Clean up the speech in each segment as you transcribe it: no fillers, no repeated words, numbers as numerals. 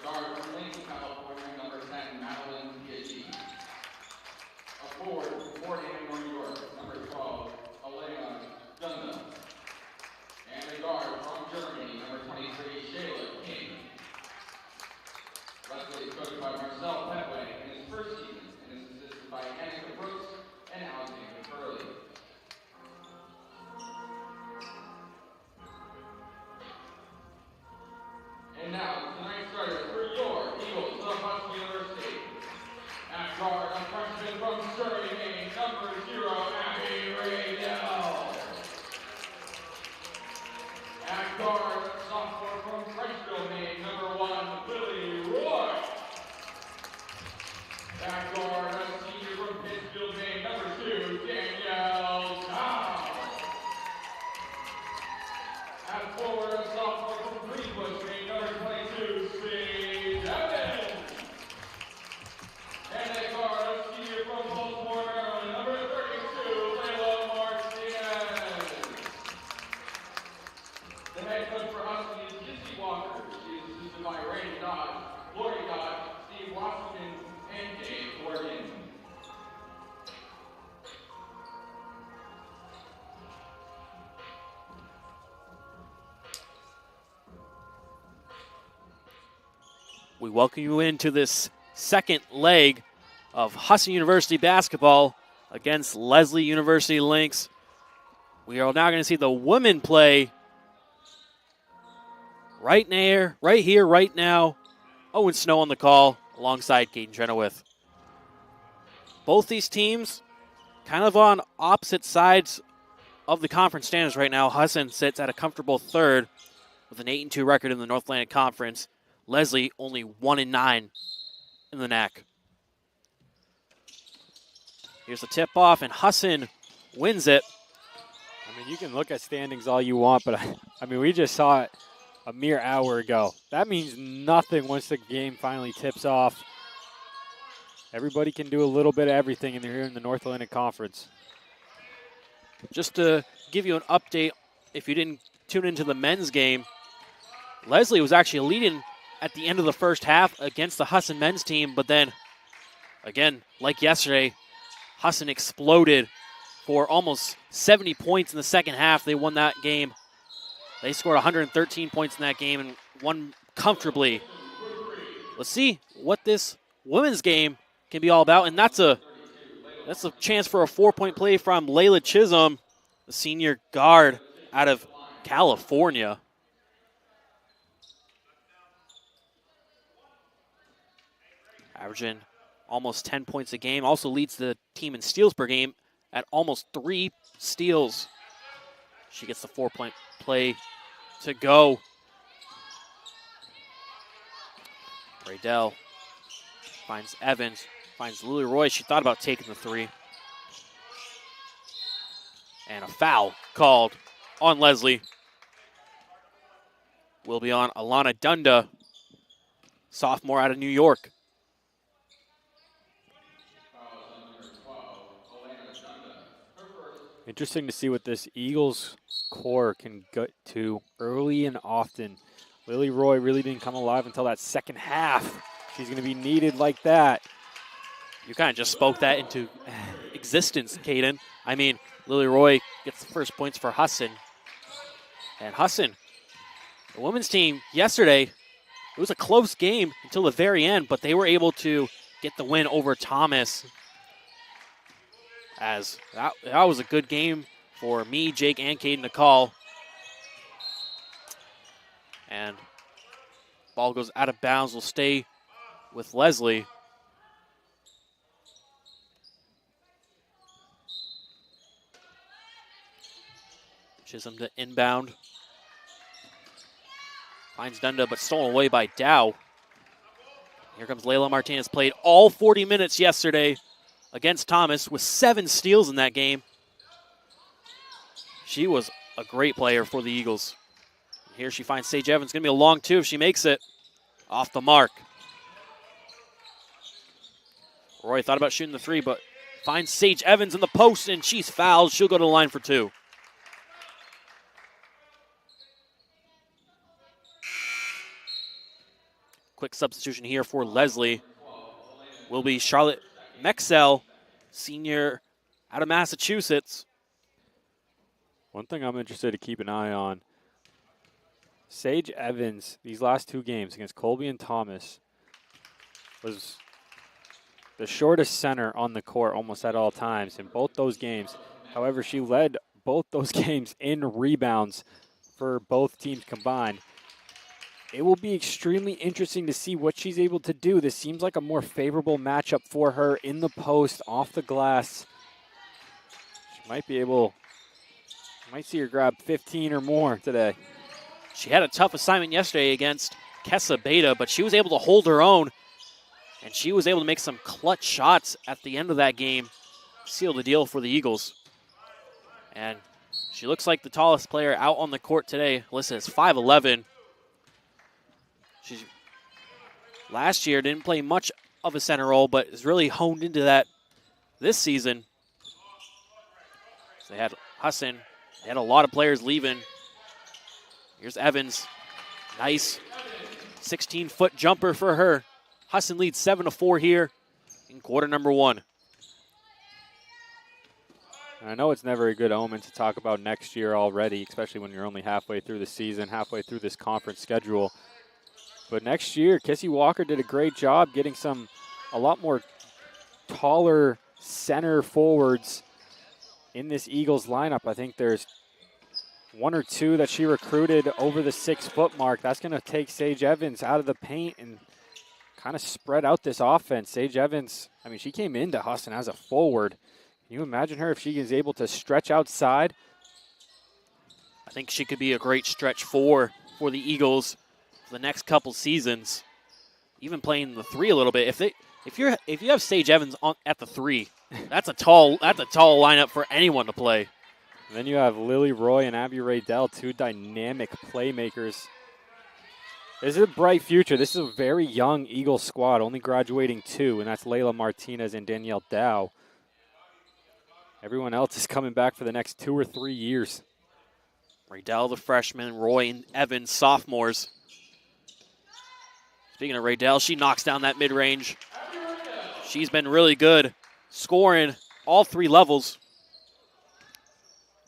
guard from Maine, California, number 10, Madeline Gitty. A forward from Fort Hammond, New York, number 12, Elena Dunda. And a guard from Germany, number 23, Shayla King. Lesley is coached by Marcel Petway in his first season and is assisted by Annika Brooks and Alexander Curley. And now, tonight's starters for your Eagles of Husson University. At guard, a freshman from Surrey, Maine, number 0, Abby Raydell. At guard, a sophomore from Frenchville, Maine, number 1, Lily Roy. At guard, a senior from Pittsfield, Maine, number 2, Danielle Dow. At forward, a sophomore from Greenbush, Maine, number 22, Sage Evans. And at guard, a senior from Baltimore, Maryland, number 32, Layla Martinez. The head coach for Husson is Kissy Walker. She is assisted by Ray Dodge, Lori Dodge, Steve Washington, and Dave Gordon. We welcome you into this second leg of Husson University basketball against Lesley University Lynx. We are now going to see the women play right here, right now. Owen Snow on the call alongside Caden Chenoweth. Both these teams kind of on opposite sides of the conference standings right now. Husson sits at a comfortable third with an 8-2 record in the North Atlantic Conference. Lesley only 1-9 in the NAC. Here's the tip-off, and Husson wins it. I mean, you can look at standings all you want, but I mean, we just saw it a mere hour ago. That means nothing once the game finally tips off. Everybody can do a little bit of everything in here in the North Atlantic Conference. Just to give you an update, if you didn't tune into the men's game, Lesley was actually leading at the end of the first half against the Husson men's team, but then, again, like yesterday, Husson exploded for almost 70 points in the second half. They won that game. They scored 113 points in that game and won comfortably. Let's see what this women's game can be all about, and that's a chance for a 4-point play from Layla Chisholm, the senior guard out of California. Averaging almost 10 points a game. Also leads the team in steals per game at almost 3 steals. She gets the 4-point play to go. Raydell finds Evans, finds Lily Roy. She thought about taking the 3. And a foul called on Lesley. Will be on Alana Dunda, sophomore out of New York. Interesting to see what this Eagles core can get to early and often. Lily Roy really didn't come alive until that second half. She's going to be needed like that. You kind of just spoke that into existence, Caden. I mean, Lily Roy gets the first points for Husson. And Husson, the women's team yesterday, it was a close game until the very end, but they were able to get the win over Thomas. As that was a good game for me, Jake, and Caden to call. And ball goes out of bounds. Will stay with Lesley. Chisholm to inbound. Finds Dunda, but stolen away by Dow. Here comes Layla Martinez. Played all 40 minutes yesterday against Thomas with 7 steals in that game. She was a great player for the Eagles. Here she finds Sage Evans. Going to be a long 2 if she makes it. Off the mark. Roy thought about shooting the 3, but finds Sage Evans in the post, and she's fouled. She'll go to the line for 2. Quick substitution here for Lesley will be Charlotte Mexell, senior out of Massachusetts. One thing I'm interested to keep an eye on, Sage Evans, these last 2 games against Colby and Thomas, was the shortest center on the court almost at all times in both those games. However, she led both those games in rebounds for both teams combined. It will be extremely interesting to see what she's able to do. This seems like a more favorable matchup for her in the post, off the glass. She might be able, might see her grab 15 or more today. She had a tough assignment yesterday against Kessa Beta, but she was able to hold her own, and she was able to make some clutch shots at the end of that game, seal the deal for the Eagles. And she looks like the tallest player out on the court today. Alyssa is 5'11". She last year didn't play much of a center role, but is really honed into that this season. So they had Husson. They had a lot of players leaving. Here's Evans. Nice 16-foot jumper for her. Husson leads 7-4 here in quarter number 1. I know it's never a good omen to talk about next year already, especially when you're only halfway through the season, halfway through this conference schedule. But next year, Kissy Walker did a great job getting a lot more taller center forwards in this Eagles lineup. I think there's 1 or 2 that she recruited over the 6-foot mark. That's going to take Sage Evans out of the paint and kind of spread out this offense. Sage Evans, I mean, she came into Husson as a forward. Can you imagine her if she is able to stretch outside? I think she could be a great stretch for the Eagles for the next couple seasons. Even playing the 3 a little bit. If you have Sage Evans at the 3, that's a tall lineup for anyone to play. And then you have Lily Roy and Abby Raydell, 2 dynamic playmakers. This is a bright future. This is a very young Eagles squad, only graduating 2, and that's Layla Martinez and Danielle Dow. Everyone else is coming back for the next 2 or 3 years. Raydell, the freshman, Roy and Evans, sophomores. Speaking of Raydell, she knocks down that mid-range. She's been really good, scoring all 3 levels.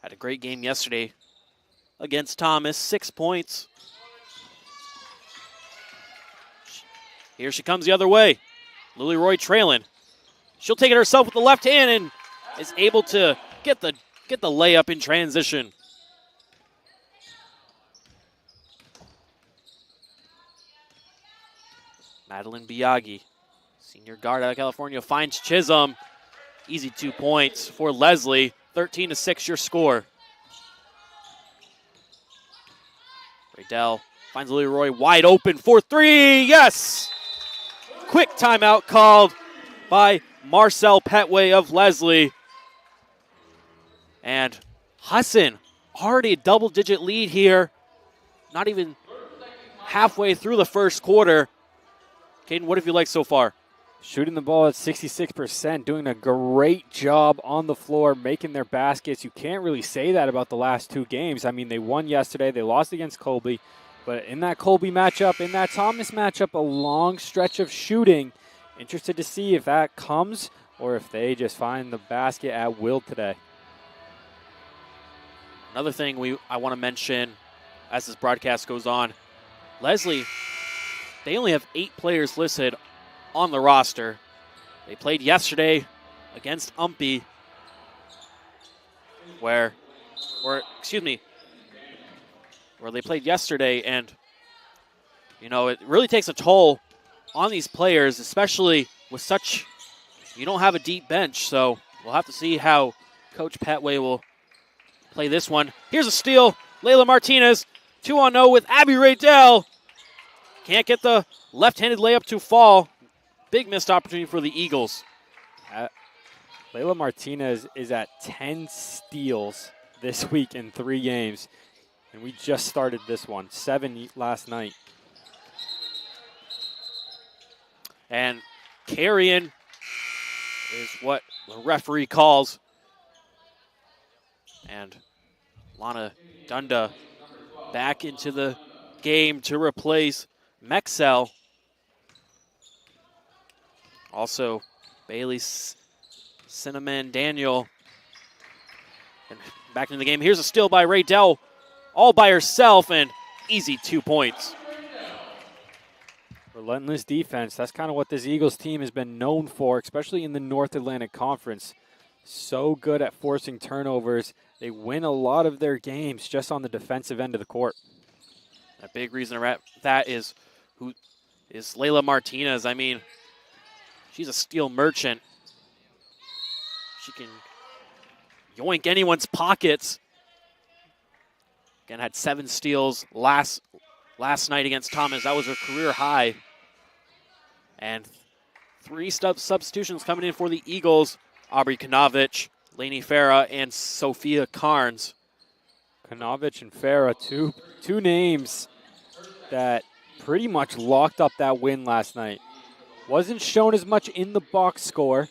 Had a great game yesterday against Thomas, 6 points. Here she comes the other way. Lily Roy trailing. She'll take it herself with the left hand and is able to get the layup in transition. Madeline Biaggi, senior guard out of California, finds Chisholm. Easy 2 points for Lesley. 13-6 your score. Raydell finds Lily Roy wide open for 3. Yes! Quick timeout called by Marcel Petway of Lesley. And Husson, already a double-digit lead here. Not even halfway through the first quarter. Caden, what have you liked so far? Shooting the ball at 66%, doing a great job on the floor, making their baskets. You can't really say that about the last 2 games. I mean, they won yesterday. They lost against Colby. But in that Colby matchup, in that Thomas matchup, a long stretch of shooting. Interested to see if that comes or if they just find the basket at will today. Another thing I want to mention as this broadcast goes on, Lesley, they only have 8 players listed on the roster. They played yesterday against Umpy, where they played yesterday, and it really takes a toll on these players, especially with you don't have a deep bench, so we'll have to see how Coach Petway will play this one. Here's a steal. Layla Martinez, 2-on-0 with Abby Raydell. Can't get the left-handed layup to fall. Big missed opportunity for the Eagles. Layla Martinez is at 10 steals this week in 3 games, and we just started this one, 7 last night. And carrying is what the referee calls. And Lana Dunda back into the game to replace Mexell. Also, Bailey Cinnamon Daniel. And back into the game. Here's a steal by Raydell, all by herself, and easy 2 points. Relentless defense. That's kind of what this Eagles team has been known for, especially in the North Atlantic Conference. So good at forcing turnovers. They win a lot of their games just on the defensive end of the court. A big reason for that is who is Layla Martinez. I mean, she's a steal merchant. She can yoink anyone's pockets. Again, had 7 steals last night against Thomas. That was her career high. And 3 substitutions coming in for the Eagles. Aubrey Kanovich, Lainey Farah, and Sophia Carnes. Kanovich and Farah, two names that pretty much locked up that win last night. Wasn't shown as much in the box score,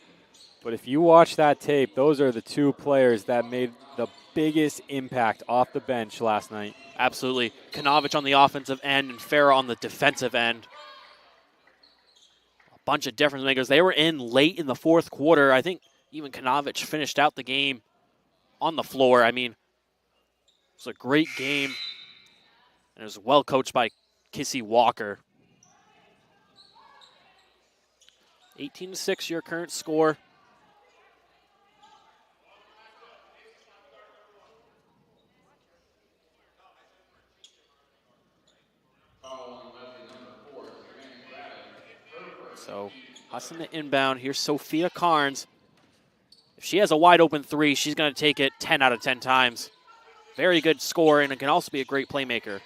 but if you watch that tape, those are the 2 players that made the biggest impact off the bench last night. Absolutely. Kanovich on the offensive end and Farah on the defensive end. A bunch of difference makers. They were in late in the 4th quarter. I think even Kanovich finished out the game on the floor. I mean, it was a great game, and it was well coached by Kissy Walker. 18-6, your current score. So Husson to inbound. Here's Sophia Carnes. If she has a wide open 3, she's going to take it 10 out of 10 times. Very good score, and it can also be a great playmaker.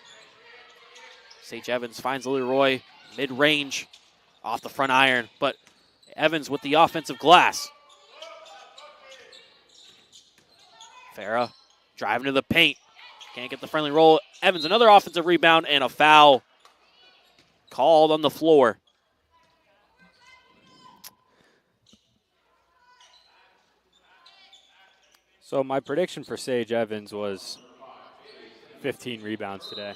Sage Evans finds Lily Roy mid-range off the front iron, but Evans with the offensive glass. Farah driving to the paint. Can't get the friendly roll. Evans, another offensive rebound, and a foul called on the floor. So my prediction for Sage Evans was 15 rebounds today.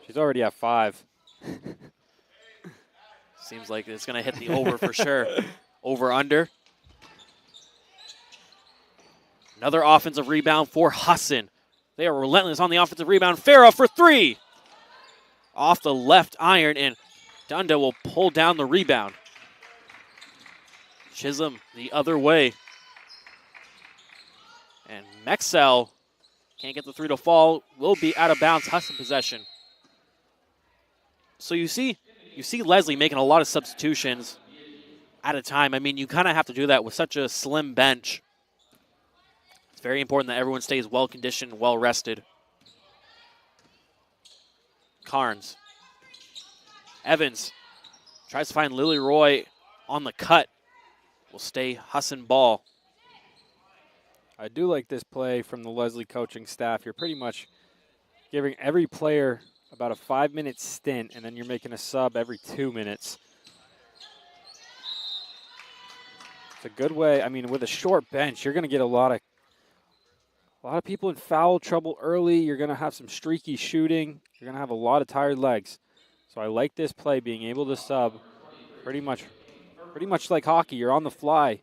She's already at 5. Seems like it's going to hit the over for sure. Over, under. Another offensive rebound for Husson. They are relentless on the offensive rebound. Farah for 3. Off the left iron, and Dunda will pull down the rebound. Chisholm the other way. And Mexel can't get the 3 to fall. Will be out of bounds. Husson possession. So you see Lesley making a lot of substitutions at a time. I mean, you kind of have to do that with such a slim bench. It's very important that everyone stays well-conditioned and well-rested. Carnes. Evans tries to find Lily Roy on the cut. Will stay Husson ball. I do like this play from the Lesley coaching staff. You're pretty much giving every player about a 5-minute stint, and then you're making a sub every 2 minutes. It's a good way. I mean, with a short bench, you're going to get a lot of people in foul trouble early. You're going to have some streaky shooting. You're going to have a lot of tired legs. So I like this play, being able to sub pretty much like hockey. You're on the fly.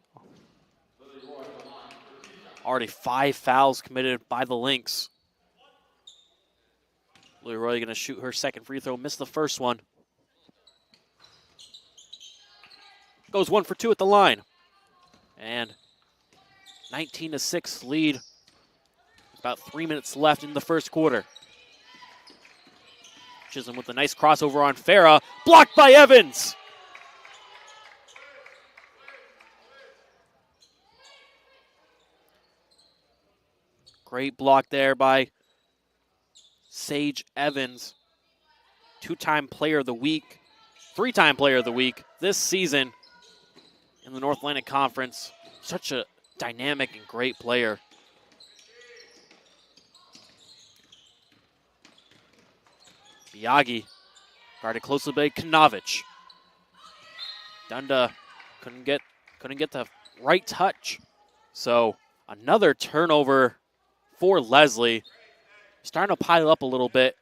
Already 5 fouls committed by the Lynx. Leroy going to shoot her second free throw, missed the first one. Goes 1 for 2 at the line. And 19-6 lead. About 3 minutes left in the first quarter. Chisholm with a nice crossover on Farah. Blocked by Evans. Great block there by Sage Evans. 2-time player of the week. 3-time player of the week this season in the North Atlantic Conference. Such a dynamic and great player. Biagi guarded closely by Kanovich. Dunda couldn't get the right touch. So another turnover for Lesley. Starting to pile up a little bit,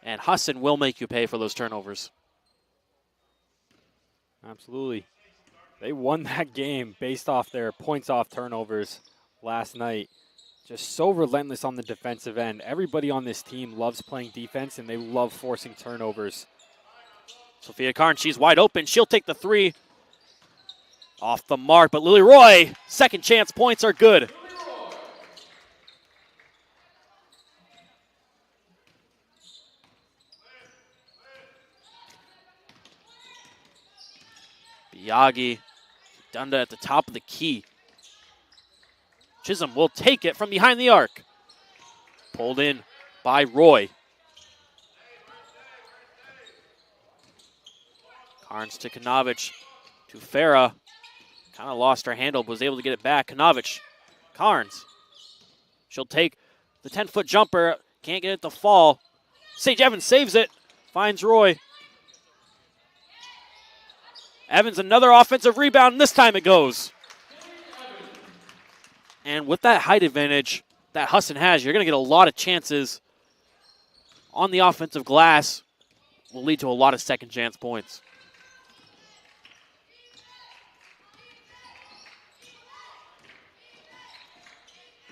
and Husson will make you pay for those turnovers. Absolutely. They won that game based off their points off turnovers last night. Just so relentless on the defensive end. Everybody on this team loves playing defense, and they love forcing turnovers. Sophia Carnes, she's wide open. She'll take the three. Off the mark, but Lily Roy, second chance points are good. Biagi, Dunda at the top of the key. Chisholm will take it from behind the arc. Pulled in by Roy. Carnes to Kanovich, to Farah. Kind of lost her handle, but was able to get it back. Kanovich, Carnes. She'll take the 10-foot jumper. Can't get it to fall. Sage Evans saves it. Finds Roy. Evans, another offensive rebound, and this time it goes. And with that height advantage that Husson has, you're going to get a lot of chances on the offensive glass. Will lead to a lot of second chance points.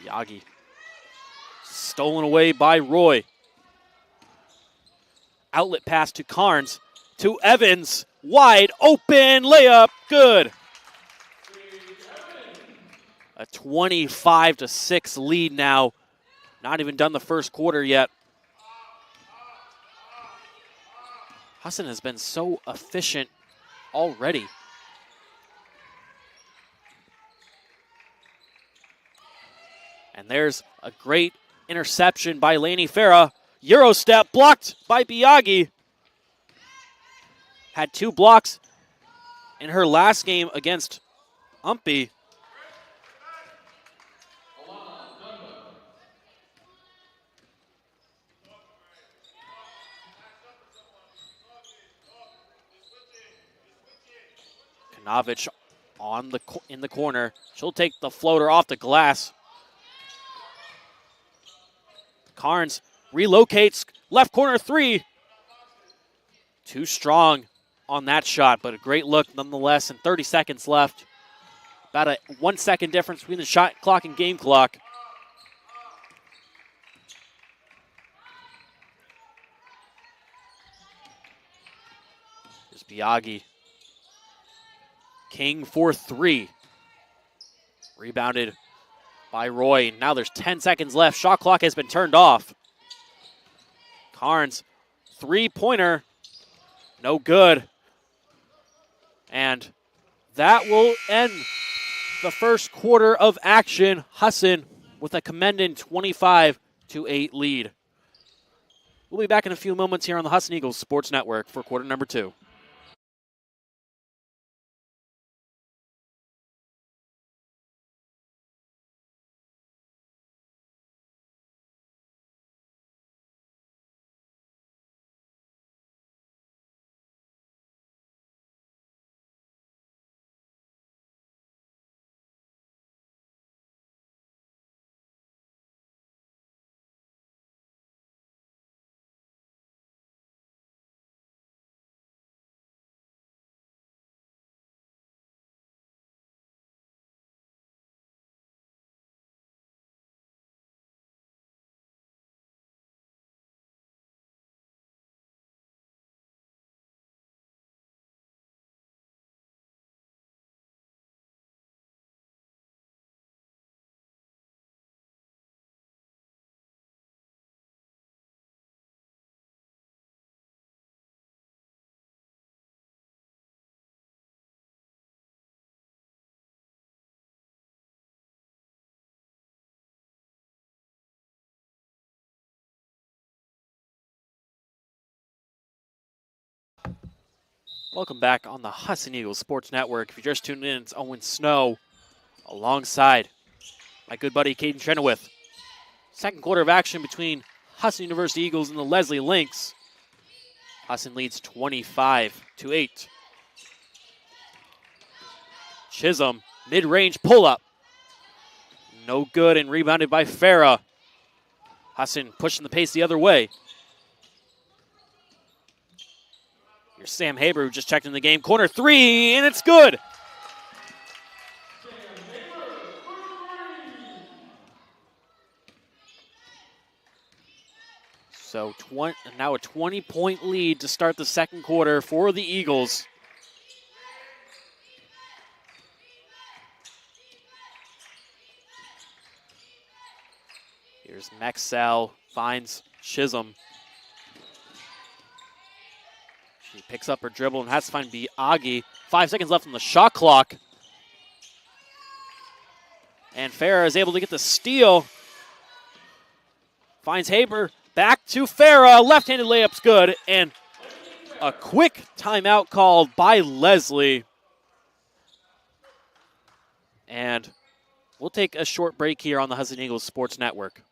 Biagi. Stolen away by Roy. Outlet pass to Carnes. To Evans. Wide open layup. Good. A 25-6 lead now. Not even done the first quarter yet. Husson has been so efficient already. And there's a great interception by Lainey Farah. Euro step blocked by Biagi. Had 2 blocks in her last game against Umpy. Kanovich in the corner. She'll take the floater off the glass. Carnes relocates, left corner 3. Too strong on that shot, but a great look nonetheless, and 30 seconds left. About a 1 second difference between the shot clock and game clock. Here's Biagi. King for 3. Rebounded by Roy. Now there's 10 seconds left. Shot clock has been turned off. Carnes, 3-pointer. No good. And that will end the first quarter of action. Husson with a commending 25-8 lead. We'll be back in a few moments here on the Husson Eagles Sports Network for quarter number 2. Welcome back on the Husson Eagles Sports Network. If you're just tuned in, it's Owen Snow alongside my good buddy Caden Chenoweth. Second quarter of action between Husson University Eagles and the Lesley Lynx. Husson leads 25-8. Chisholm, mid-range pull-up. No good, and rebounded by Farah. Husson pushing the pace the other way. Here's Sam Haber, who just checked in the game. Corner 3, and it's good. So now a 20-point lead to start the second quarter for the Eagles. Here's Mexel, finds Chisholm. She picks up her dribble and has to find Biagi. 5 seconds left on the shot clock. And Farah is able to get the steal. Finds Haber. Back to Farah. Left-handed layup's good. And a quick timeout called by Lesley. And we'll take a short break here on the Husson Eagles Sports Network.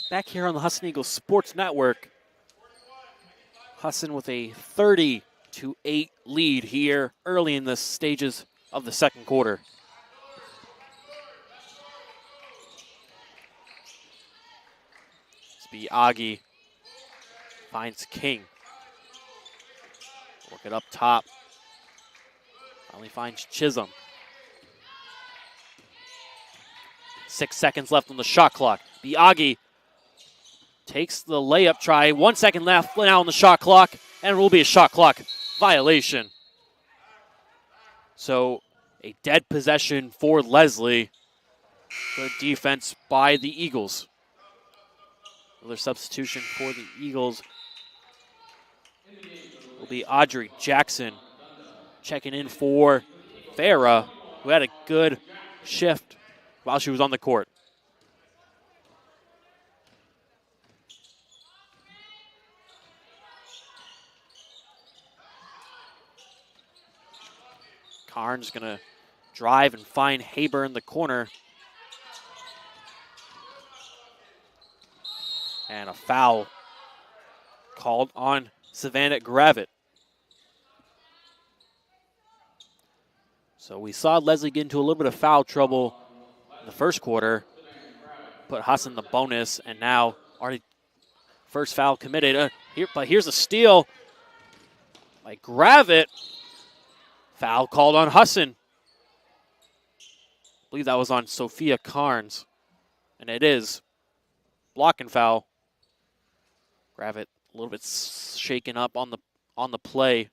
Back here on the Husson Eagles Sports Network. Husson with a 30-8 lead here early in the stages of the second quarter. Biagi finds King. Work it up top. Finally finds Chisholm. 6 seconds left on the shot clock. Biagi takes the layup try. 1 second left now on the shot clock, and it will be a shot clock violation. So a dead possession for Lesley. Good defense by the Eagles. Another substitution for the Eagles will be Audrey Jackson checking in for Farah, who had a good shift while she was on the court. Carnes going to drive and find Haber in the corner. And a foul called on Savannah Gravitt. So we saw Lesley get into a little bit of foul trouble in the first quarter. Put Husson in the bonus, and now already first foul committed. But here's a steal by Gravitt. Foul called on Husson. I believe that was on Sophia Carnes. And it is. Blocking foul. Gravitt a little bit shaken up on the play.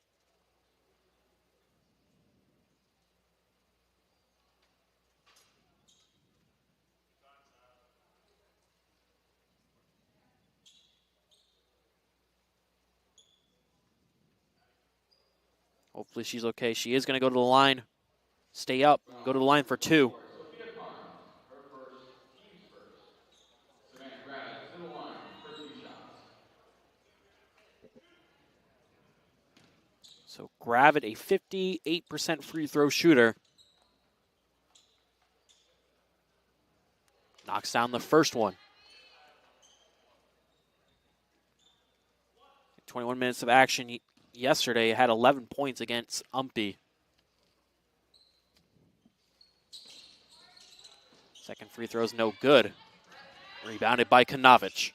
Hopefully she's okay. She is going to go to the line, stay up, go to the line for two. So Gravitt, a 58% free throw shooter. Knocks down the first one. 21 minutes of action yesterday, had 11 points against Umpy. Second free throw is no good. Rebounded by Konovic.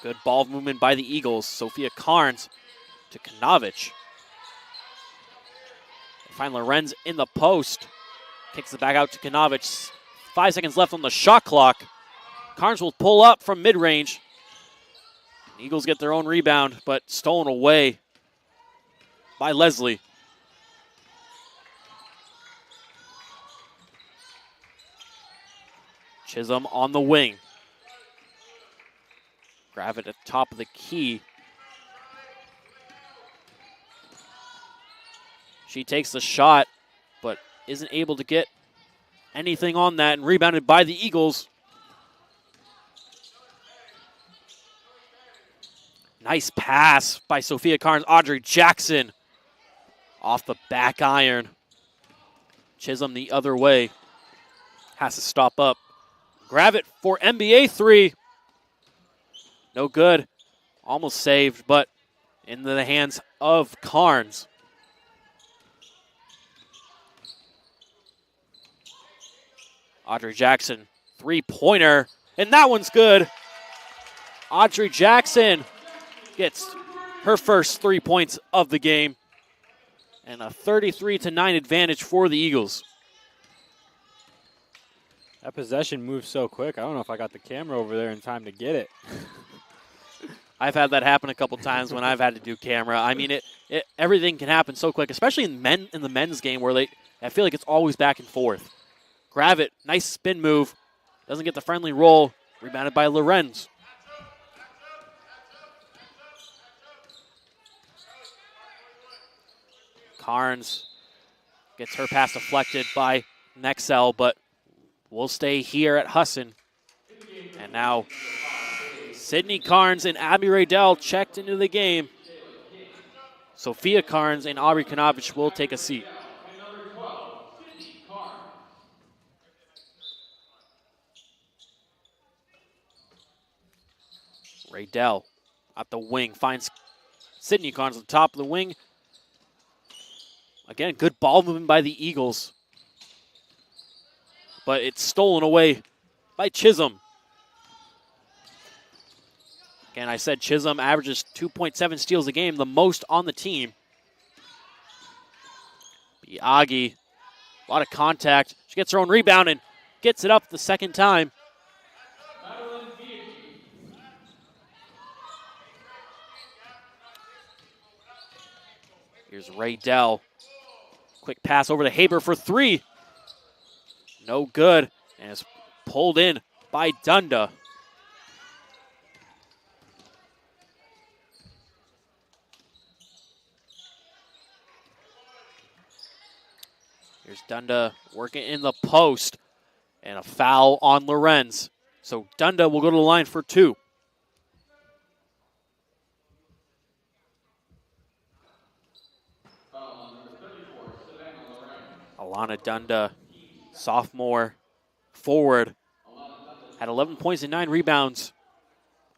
Good ball movement by the Eagles. Sophia Carnes to Konovic. Find Lorenz in the post. Kicks it back out to Konovic. 5 seconds left on the shot clock. Carnes will pull up from mid-range. Eagles get their own rebound, but stolen away by Lesley. Chisholm on the wing. Grab it at the top of the key. She takes the shot, but isn't able to get anything on that, and rebounded by the Eagles. Nice pass by Sophia Carnes. Audrey Jackson off the back iron. Chisholm the other way. Has to stop up. Grab it for NBA three. No good. Almost saved, but into the hands of Carnes. Audrey Jackson, three-pointer, and that one's good. Audrey Jackson gets her first 3 points of the game, and a 33-9 advantage for the Eagles. That possession moves so quick. I don't know if I got the camera over there in time to get it. I've had that happen a couple times when I've had to do camera. I mean, everything can happen so quick, especially in the men's game where I feel like it's always back and forth. Grab it, nice spin move. Doesn't get the friendly roll. Rebounded by Lorenz. Carnes gets her pass deflected by Nexel, but will stay here at Husson. And now Sydney Carnes and Abby Raydell checked into the game. Sophia Carnes and Aubrey Kanovich will take a seat. Raydell at the wing finds Sydney Carnes at the top of the wing. Again, good ball movement by the Eagles. But it's stolen away by Chisholm. Again, I said Chisholm averages 2.7 steals a game, the most on the team. Biagi, a lot of contact. She gets her own rebound and gets it up the second time. Here's Raydell. Quick pass over to Haber for three. No good. And it's pulled in by Dunda. Here's Dunda working in the post. And a foul on Lorenz. So Dunda will go to the line for two. Alana Dunda, sophomore, forward, had 11 points and 9 rebounds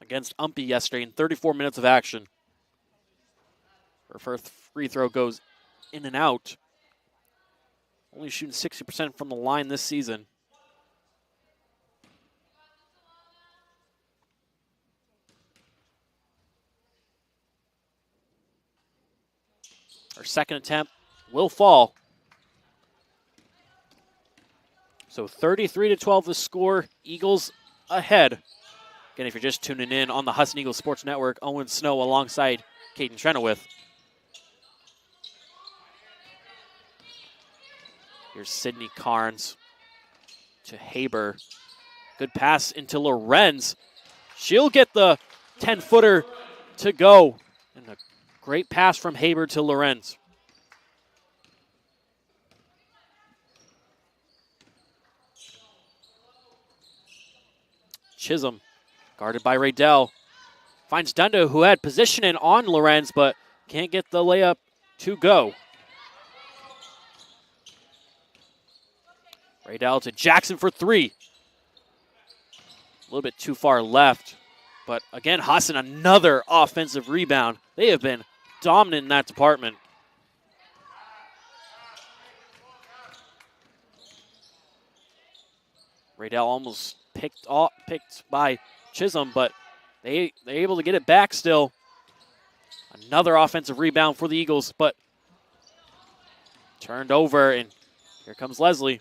against Umpy yesterday in 34 minutes of action. Her first free throw goes in and out. Only shooting 60% from the line this season. Her second attempt will fall. So 33-12 the score. Eagles ahead. Again, if you're just tuning in on the Husson Eagles Sports Network, Owen Snow alongside Caden Trenowith. Here's Sydney Carnes to Haber. Good pass into Lorenz. She'll get the 10-footer to go. And a great pass from Haber to Lorenz. Chisholm, guarded by Raydell, finds Dunda, who had positioning on Lorenz, but can't get the layup to go. Raydell to Jackson for three. A little bit too far left, but again, Husson, another offensive rebound. They have been dominant in that department. Raydell almost picked by Chisholm, but they're able to get it back still. Another offensive rebound for the Eagles, but turned over, and here comes Lesley.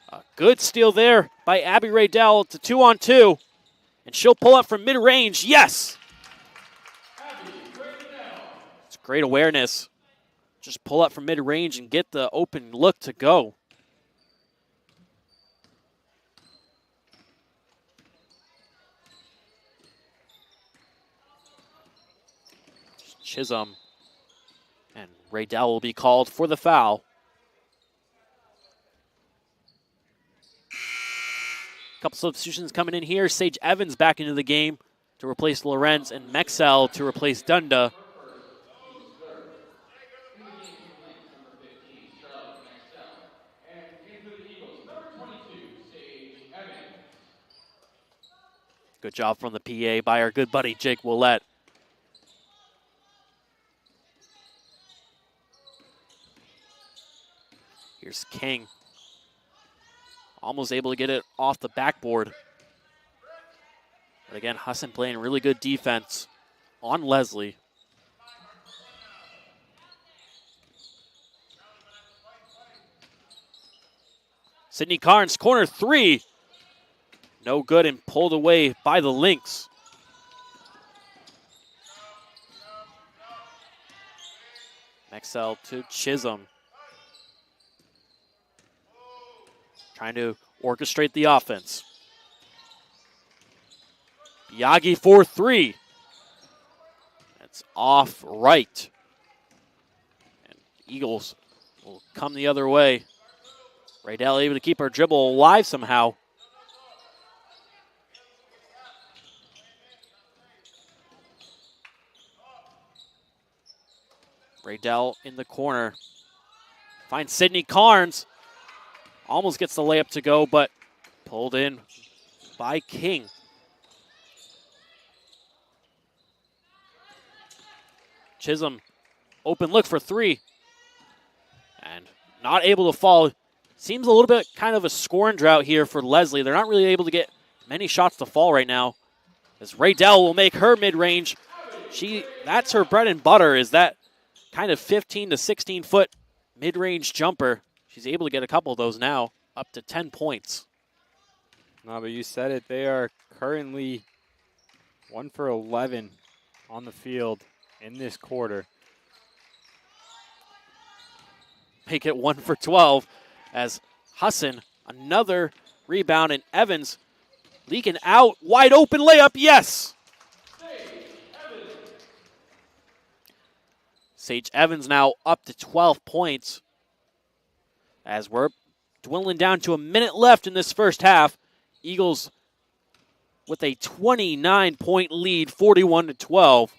A Good steal there by Abby Raydell. It's a 2-on-2. And she'll pull up from mid-range. Yes! It's great awareness. Just pull up from mid-range and get the open look to go. Chisholm. And Raydell will be called for the foul. Couple substitutions coming in here. Sage Evans back into the game to replace Lorenz, and Mexel to replace Dunda. Good job from the PA by our good buddy Jake Willett. Here's King. Almost able to get it off the backboard. But again, Husson playing really good defense on Lesley. Sydney Carnes, corner three. No good and pulled away by the Lynx. Mexel to Chisholm. Trying to orchestrate the offense. Yagi for three. That's off right. And Eagles will come the other way. Raydell able to keep her dribble alive somehow. Raydell in the corner. Finds Sydney Carnes. Almost gets the layup to go, but pulled in by King. Chisholm, open look for three. And not able to fall. Seems a little bit kind of a scoring drought here for Lesley. They're not really able to get many shots to fall right now. As Raydell will make her mid-range. That's her bread and butter, is that kind of 15 to 16 foot mid-range jumper. She's able to get a couple of those now, up to 10 points. No, but you said it. They are currently 1 for 11 on the field in this quarter. Make it 1 for 12 as Husson, another rebound, and Evans leaking out. Wide open layup, yes! Sage Evans now up to 12 points. As we're dwindling down to a minute left in this first half. Eagles with a 29-point lead, 41-12.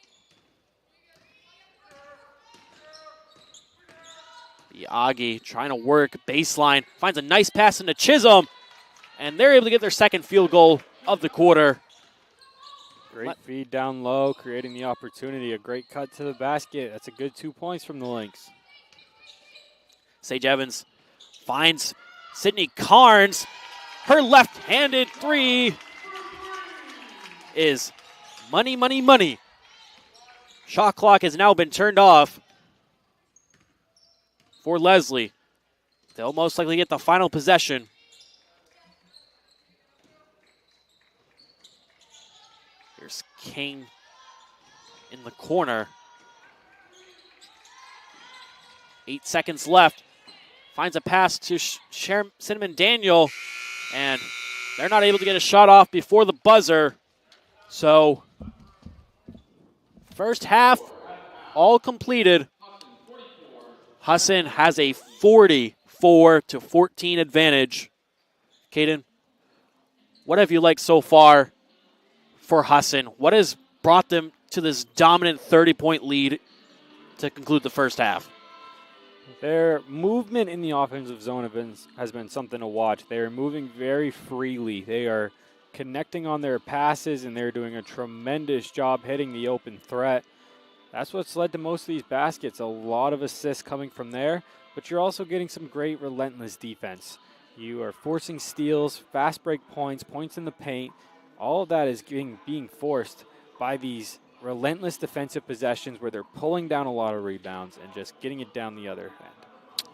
Biagi trying to work baseline. Finds a nice pass into Chisholm. And they're able to get their second field goal of the quarter. Great feed down low, creating the opportunity. A great cut to the basket. That's a good 2 points from the Lynx. Sage Evans finds Sydney Carnes. Her left-handed three is money, money, money. Shot clock has now been turned off for Lesley. They'll most likely get the final possession. Here's King in the corner. 8 seconds left. Finds a pass to Cinnamon Daniel, and they're not able to get a shot off before the buzzer. So, first half all completed. Husson has a 44-14 advantage. Caden, what have you liked so far for Husson? What has brought them to this dominant 30-point lead to conclude the first half? Their movement in the offensive zone has been something to watch. They are moving very freely. They are connecting on their passes, and they're doing a tremendous job hitting the open threat. That's what's led to most of these baskets. A lot of assists coming from there, but you're also getting some great relentless defense. You are forcing steals, fast break points, points in the paint. All of that is being forced by these relentless defensive possessions where they're pulling down a lot of rebounds and just getting it down the other end.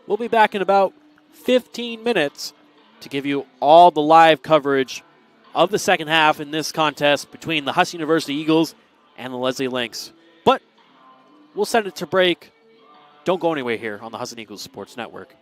We'll be back in about 15 minutes to give you all the live coverage of the second half in this contest between the Husson University Eagles and the Lesley Lynx. But we'll send it to break. Don't go anywhere here on the Husson Eagles Sports Network.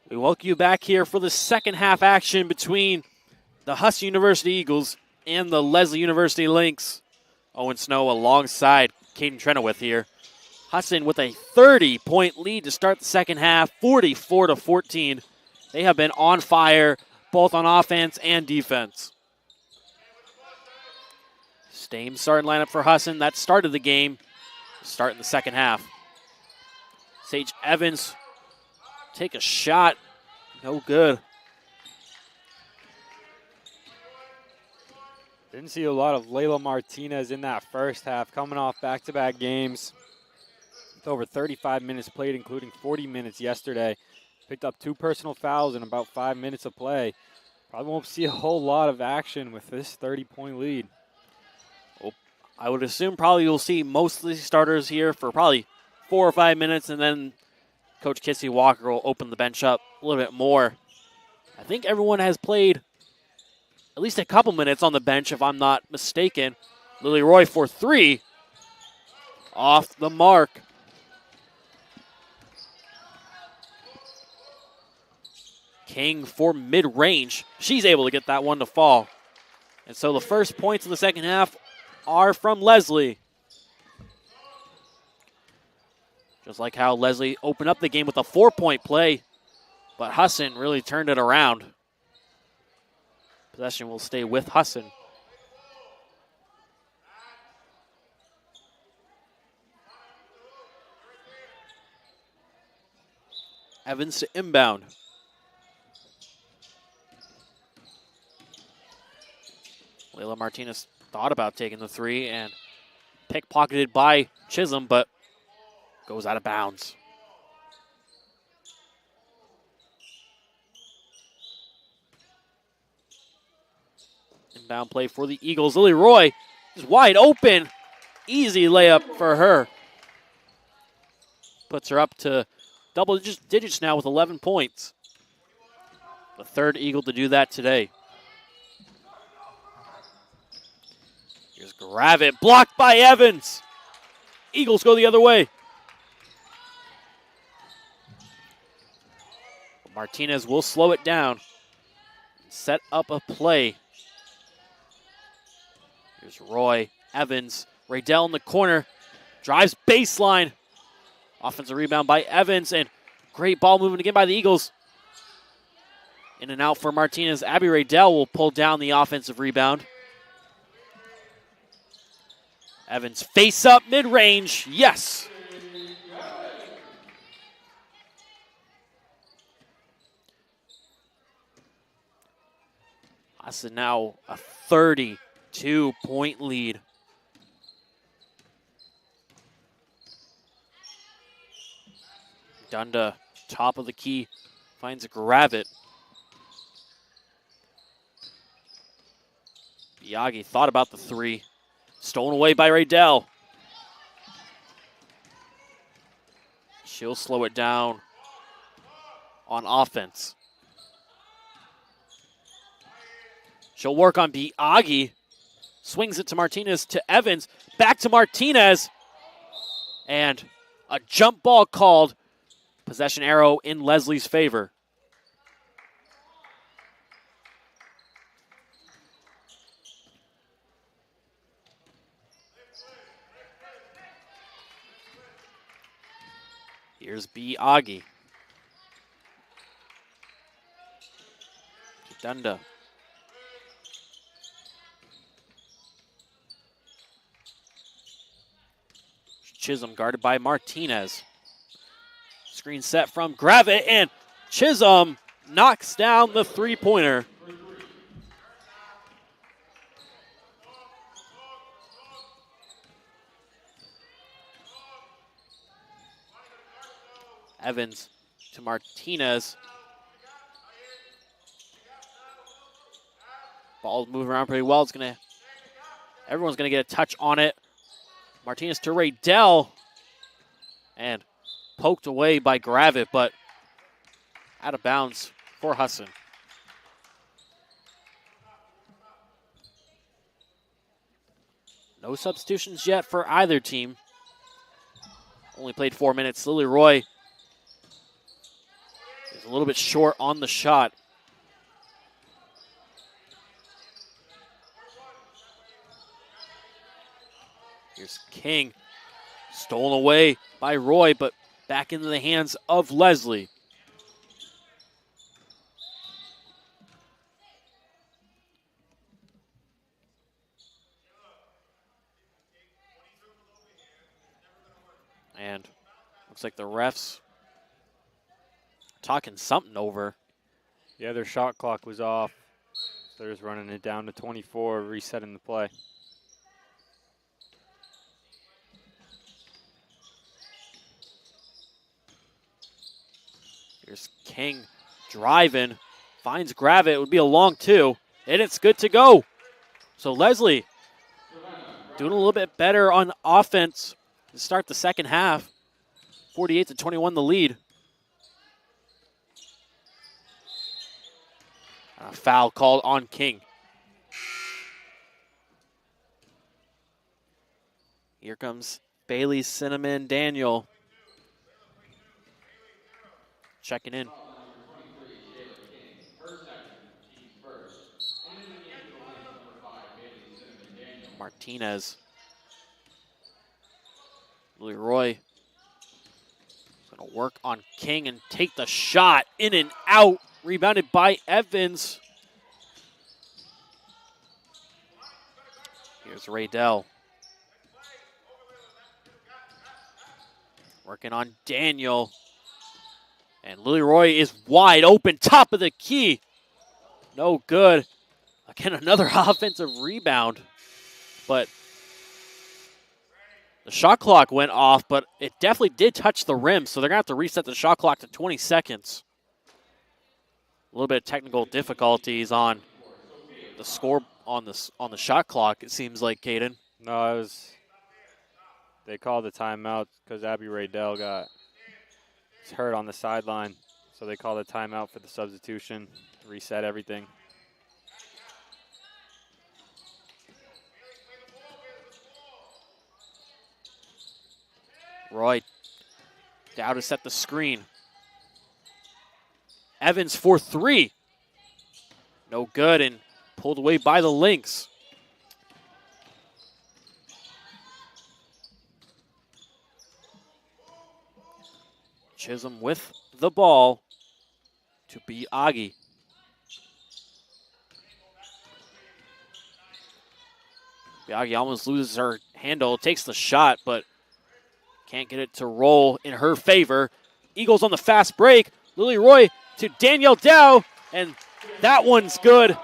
We welcome you back here for the second half action between the Husson University Eagles and the Lesley University Lynx. Owen Snow alongside Caden Trenowith here. Husson with a 30-point lead to start the second half, 44-14. They have been on fire both on offense and defense. Same starting lineup for Husson. That started the game. Starting the second half. Sage Evans take a shot. No good. Didn't see a lot of Layla Martinez in that first half, coming off back-to-back games. With over 35 minutes played, including 40 minutes yesterday. Picked up 2 personal fouls in about 5 minutes of play. Probably won't see a whole lot of action with this 30-point lead. Well, I would assume probably you'll see most of the starters here for probably 4 or 5 minutes, and then Coach Kissy Walker will open the bench up a little bit more. I think everyone has played at least a couple minutes on the bench, if I'm not mistaken. Lily Roy for 3. Off the mark. King for mid-range. She's able to get that one to fall. And so the first points in the second half are from Lesley. Just like how Lesley opened up the game with a 4-point play, but Husson really turned it around. Possession will stay with Husson. Evans to inbound. Layla Martinez thought about taking the 3 and pickpocketed by Chisholm, but goes out of bounds. Inbound play for the Eagles. Lily Roy is wide open. Easy layup for her. Puts her up to double digits now with 11 points. The third Eagle to do that today. Here's Gravitt, blocked by Evans. Eagles go the other way. Martinez will slow it down. Set up a play. Here's Roy, Evans, Raydell in the corner. Drives baseline. Offensive rebound by Evans, and great ball movement again by the Eagles. In and out for Martinez. Abby Raydell will pull down the offensive rebound. Evans face up mid-range. Yes. That's now a 32-point lead. Dunda, top of the key, finds a Gravitt. Biagi thought about the 3. Stolen away by Raydell. She'll slow it down on offense. She'll work on Biagi. Swings it to Martinez, to Evans. Back to Martinez. And a jump ball called. Possession arrow in Leslie's favor. Here's Biagi. Dunda. Chisholm guarded by Martinez. Screen set from Gravitt, and Chisholm knocks down the 3-pointer. Evans to Martinez. Ball's moving around pretty well. Everyone's gonna get a touch on it. Martinez to Raydell. And poked away by Gravitt, but out of bounds for Husson. No substitutions yet for either team. Only played 4 minutes. Lily Roy is a little bit short on the shot. Here's King. Stolen away by Roy, but back into the hands of Lesley. And looks like the refs talking something over. Yeah, their shot clock was off. They're just running it down to 24, resetting the play. Here's King driving, finds Gravett. It would be a long two, and it's good to go. So Lesley doing a little bit better on offense to start the second half. 48-21 the lead. A foul called on King. Here comes Bailey, Cinnamon, Daniel. Checking in. Martinez. Leroy is going to work on King and take the shot. In and out. Rebounded by Evans. Here's Raydell. Working on Daniel. And Leroy is wide open, top of the key. No good. Again, another offensive rebound. But the shot clock went off, but it definitely did touch the rim, so they're going to have to reset the shot clock to 20 seconds. A little bit of technical difficulties on the score on the shot clock, it seems like, Caden. No, it was, they called the timeout because Abby Raydell got hurt on the sideline. So they called a timeout for the substitution, reset everything. Roy down to set the screen. Evans for three. No good, and pulled away by the Lynx. Chisholm with the ball to Biagi. Biagi almost loses her handle, takes the shot, but can't get it to roll in her favor. Eagles on the fast break. Lily Roy to Danielle Dow, and that one's good.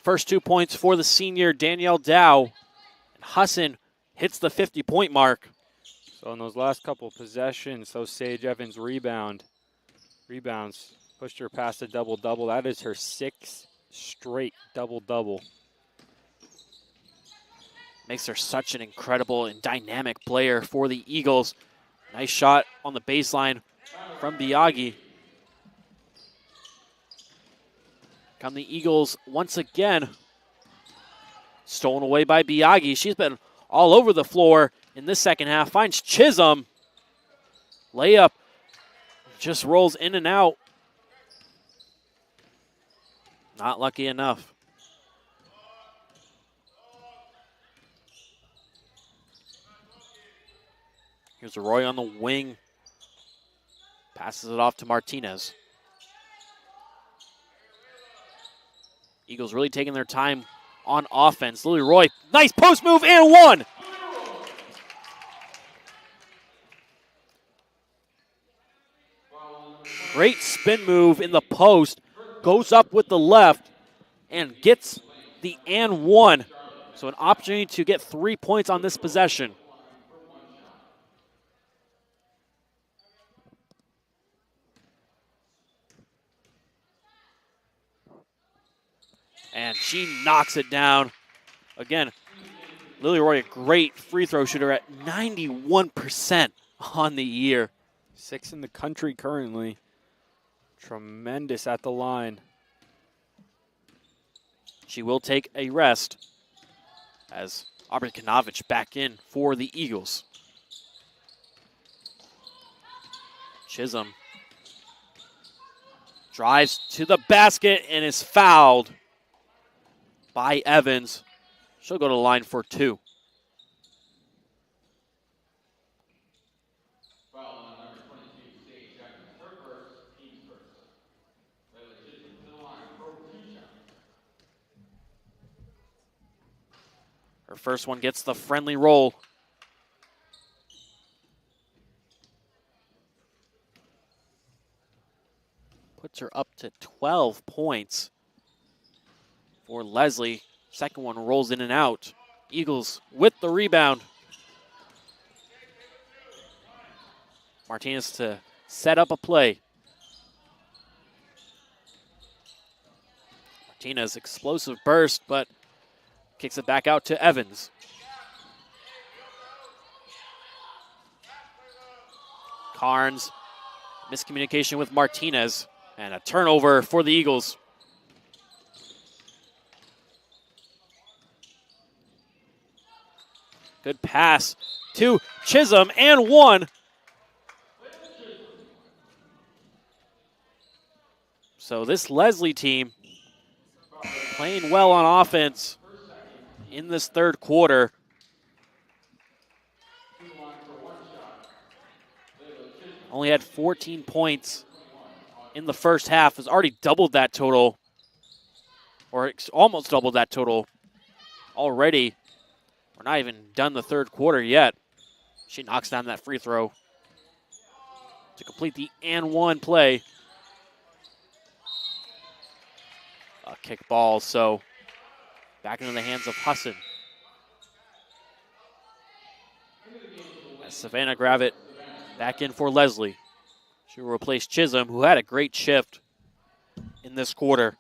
First 2 points for the senior Danielle Dow. And Husson hits the 50-point mark. So in those last couple possessions, those Sage Evans rebounds pushed her past a double-double. That is her 6th straight double-double. Makes her such an incredible and dynamic player for the Eagles. Nice shot on the baseline from Biagi. Come the Eagles once again. Stolen away by Biagi. She's been all over the floor in this second half. Finds Chisholm. Layup just rolls in and out. Not lucky enough. Here's Roy on the wing. Passes it off to Martinez. Eagles really taking their time on offense. Lily Roy, nice post move and one. Great spin move in the post. Goes up with the left and gets the and one. So an opportunity to get 3 points on this possession. And she knocks it down. Again, Lily Roy, a great free throw shooter at 91% on the year. 6th in the country currently. Tremendous at the line. She will take a rest as Aubrey Kanovich back in for the Eagles. Chisholm Drives to the basket and is fouled by Evans. She'll go to the line for 2. Foul on number 22, Sage Evans. Her first, team's first. Lesley Chisholm to the line for 2 shots. Her first one gets the friendly roll. Puts her up to 12 points for Lesley. Second one rolls in and out. Eagles with the rebound. Martinez to set up a play. Martinez, explosive burst, but kicks it back out to Evans. Carnes, miscommunication with Martinez, and a turnover for the Eagles. Good pass to Chisholm, and one. So this Lesley team playing well on offense in this third quarter. Only had 14 points in the first half. Has already doubled that total, or almost doubled that total already. We're not even done the third quarter yet. She knocks down that free throw to complete the and one play. A kick ball, so back into the hands of Husson. As Savannah grab it back in for Lesley. She will replace Chisholm, who had a great shift in this quarter.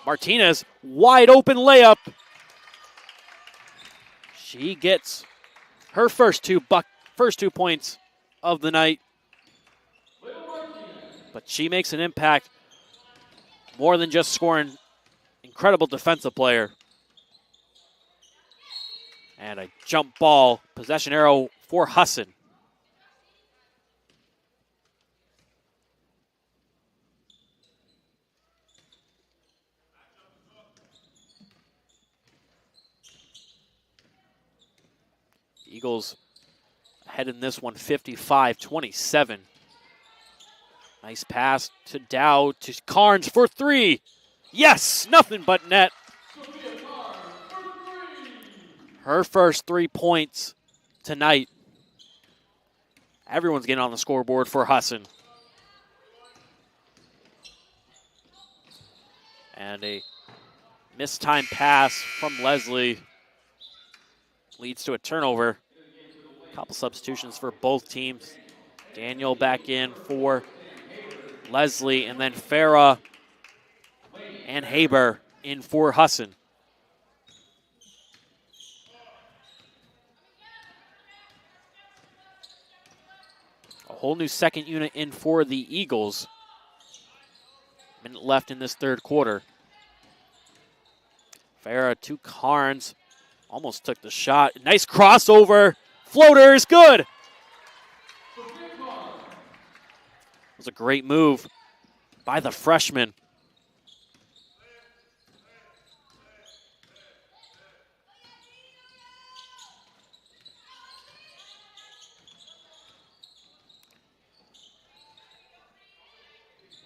Martinez, wide open layup. She gets her first two points of the night. But she makes an impact more than just scoring. Incredible defensive player. And a jump ball, possession arrow for Husson. Eagles ahead in this one, 55-27. Nice pass to Dow, to Carnes for 3. Yes, nothing but net. Her first 3 points tonight. Everyone's getting on the scoreboard for Husson. And a mistimed pass from Lesley leads to a turnover. A couple substitutions for both teams. Daniel back in for Lesley, and then Farah and Haber in for Husson. A whole new second unit in for the Eagles. Minute left in this third quarter. Farah to Carnes. Almost took the shot. Nice crossover. Floater is good. It was a great move by the freshman.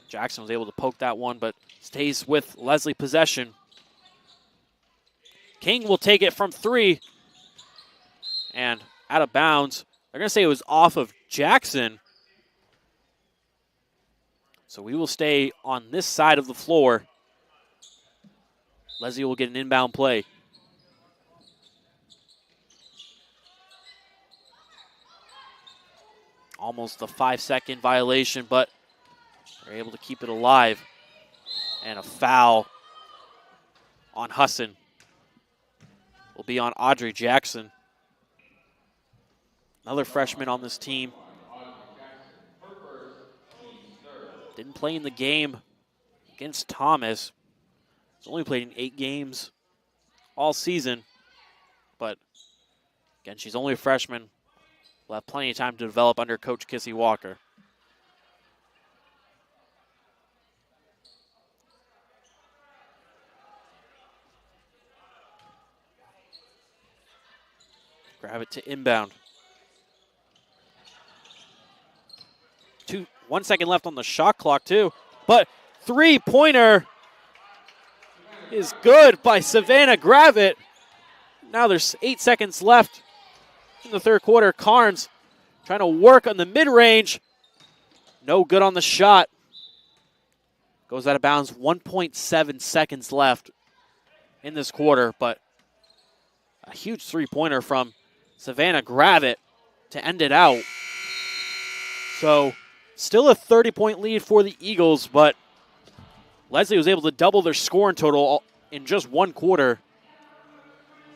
Jackson was able to poke that one, but stays with Lesley possession. King will take it from 3. And out of bounds. They're going to say it was off of Jackson. So we will stay on this side of the floor. Lesley will get an inbound play. Almost a 5-second violation, but they're able to keep it alive. And a foul on Husson will be on Audrey Jackson. Another freshman on this team. Didn't play in the game against Thomas. He's only played in 8 games all season. But again, she's only a freshman. will have plenty of time to develop under Coach Kissy Walker. Grab it to inbound. 1 second left on the shot clock too. But three-pointer is good by Savannah Gravitt. Now there's 8 seconds left in the third quarter. Carnes trying to work on the mid-range. No good on the shot. Goes out of bounds. 1.7 seconds left in this quarter, but a huge three-pointer from Savannah Gravitt to end it out. So still a 30-point lead for the Eagles, but Lesley was able to double their scoring total in just one quarter.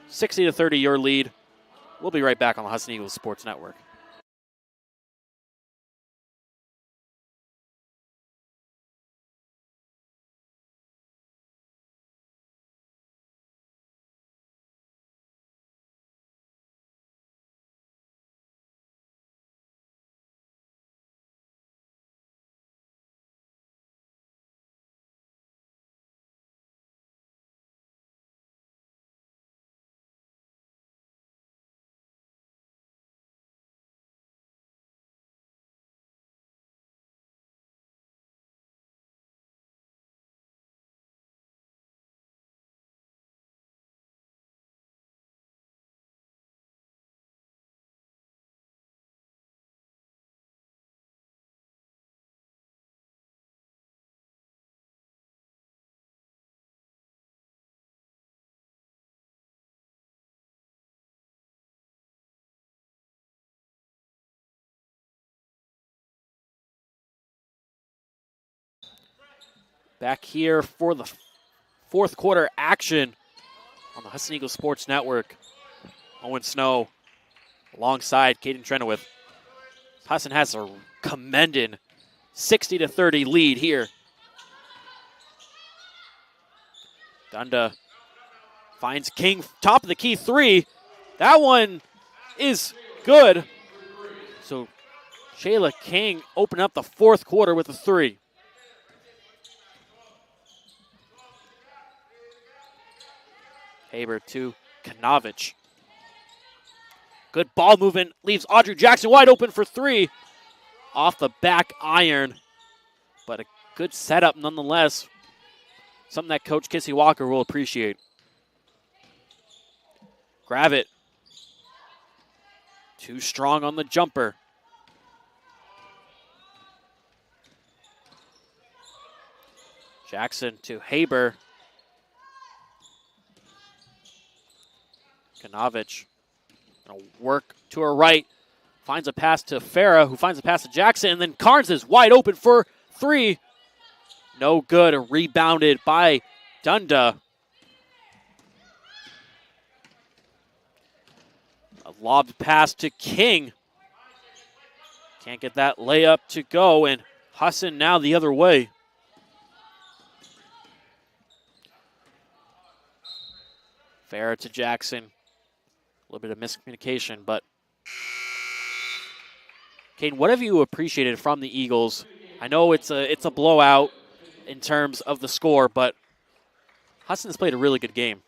60-30 your lead. We'll be right back on the Husson Eagles Sports Network. Back here for the fourth quarter action on the Husson Eagles Sports Network. Owen Snow alongside Caden Trenowith. Husson has a commending 60-30 lead here. Dunda finds King, top of the key three. That one is good. So Shayla King opened up the fourth quarter with a three. Haber to Kanovich. Good ball movement, leaves Audrey Jackson wide open for three. Off the back iron, but a good setup nonetheless. Something that Coach Kissy Walker will appreciate. Gravitt. Too strong on the jumper. Jackson to Haber. Kanovich gonna work to her right. Finds a pass to Farah, who finds a pass to Jackson, and then Carnes is wide open for three. No good, rebounded by Dunda. A lobbed pass to King. Can't get that layup to go, and Husson now the other way. Farah to Jackson. A little bit of miscommunication, but Caden, what have you appreciated from the Eagles? I know it's a blowout in terms of the score, but Husson's played a really good game.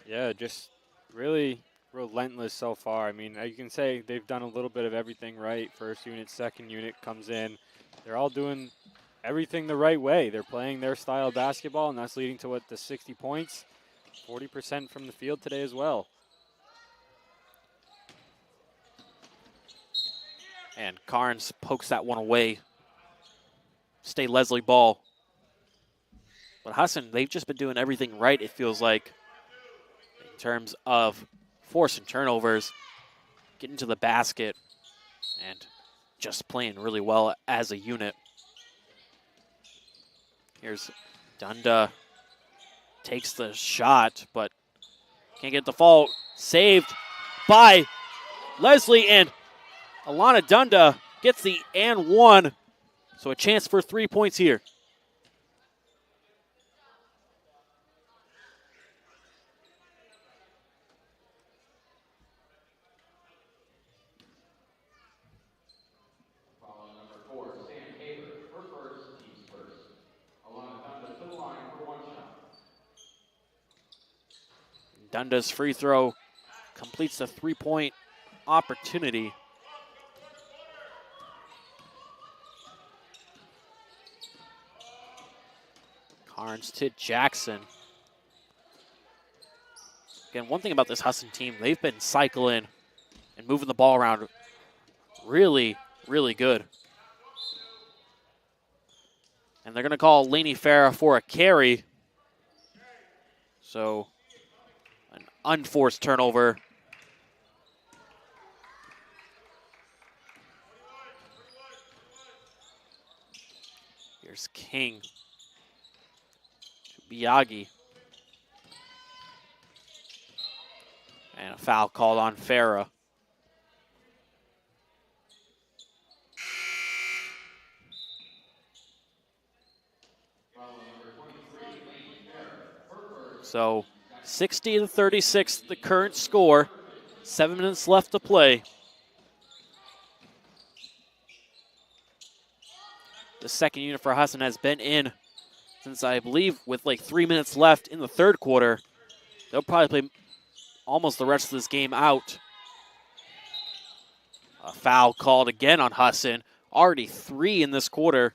Yeah, just really relentless so far. I mean, you can say they've done a little bit of everything right. First unit, second unit comes in. They're all doing everything the right way. They're playing their style of basketball, and that's leading to the 60 points. 40% from the field today as well. And Carnes pokes that one away. Stay Lesley ball. But Husson, they've just been doing everything right, it feels like, in terms of forcing turnovers, getting to the basket, and just playing really well as a unit. Here's Dunda. Takes the shot, but can't get the fall. Saved by Lesley, and Alana Dunda gets the and one. So a chance for 3 points here. Dunda's free throw completes the three-point opportunity. Carnes to Jackson. Again, one thing about this Husson team, they've been cycling and moving the ball around really, really good. And they're going to call Laney Farah for a carry. So, an unforced turnover. Here's King to Biagi. And a foul called on Farah. So 60-36, the current score. 7 minutes left to play. The second unit for Husson has been in since, I believe, with like 3 minutes left in the third quarter. They'll probably play almost the rest of this game out. A foul called again on Husson. Already 3 in this quarter.